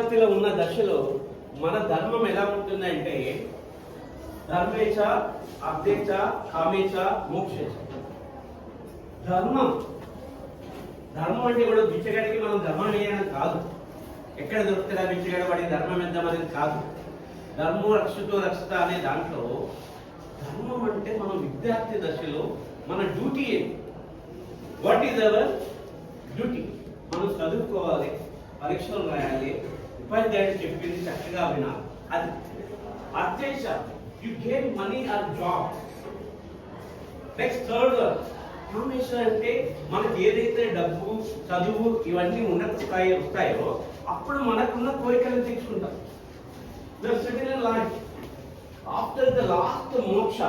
విద్యార్థిలో ఉన్న దశలో మన ధర్మం ఎలా ఉంటుందంటే ధర్మేచ అర్థేచ కామేచ మోక్షేచ. ధర్మం ధర్మం అంటే కూడా బిచ్చగాడికి మనం ధర్మం వేయడం కాదు, ఎక్కడ దొరుకుతుందా బిచ్చగాడు వాడికి ధర్మం ఇద్దామనేది కాదు. ధర్మం రక్షితో రక్షిత అనే దాంట్లో ధర్మం అంటే మనం విద్యార్థి దశలో మన డ్యూటీ ఏంటి, వాట్ ఈజ్ అవర్ డ్యూటీ. మనం చదువుకోవాలి, పరీక్షలు రాయాలి, ఉపాధ్యాయుడు చెప్పింది చక్కగా వినాలి. అది అర్థేశ you gain money or job. Next third కామేశ్వర అంటే మనకి ఏదైతే డబ్బు చదువు ఇవన్నీ వస్తాయో అప్పుడు మనకున్న కోరికలను తీర్చుకుంటాం. ఆఫ్టర్ ద లాస్ట్ మోక్ష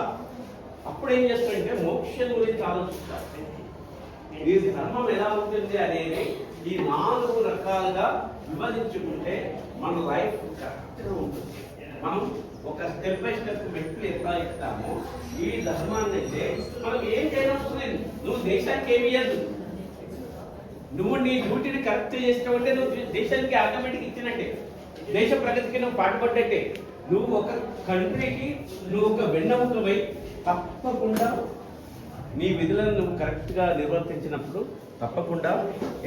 అప్పుడు ఏం చేస్తారంటే మోక్షం గురించి ఆలోచిస్తారు. ఈ ధర్మం ఎలా ఉంటుంది అనేది ఈ 4 రకాలుగా విభజించుకుంటే మన లైఫ్ కరెక్ట్గా ఉంటుంది. మనం ఒక స్టెప్ బై స్టెప్ మెట్లు ఎట్లా ఇస్తామో ఈ ధర్మాన్ని అయితే మనం ఏం చేయనవసరం. నువ్వు దేశానికి ఏమి ఇయ్యదు, నువ్వు నీ డ్యూటీని కరెక్ట్ చేసినావంటే నువ్వు దేశానికి ఆటోమేటిక్ ఇచ్చినట్టే, దేశ ప్రగతికి నువ్వు పాటుపడ్డట్టే. నువ్వు ఒక కంట్రీకి నువ్వు ఒక వెన్నెముకవై తప్పకుండా నీ విధులను నువ్వు కరెక్ట్గా నిర్వర్తించినప్పుడు తప్పకుండా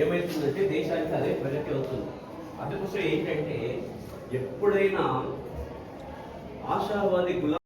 ఏమవుతుందంటే దేశానికి అదే ప్రగతి అవుతుంది. అందుకోసం ఏంటంటే ఎప్పుడైనా ఆశావాది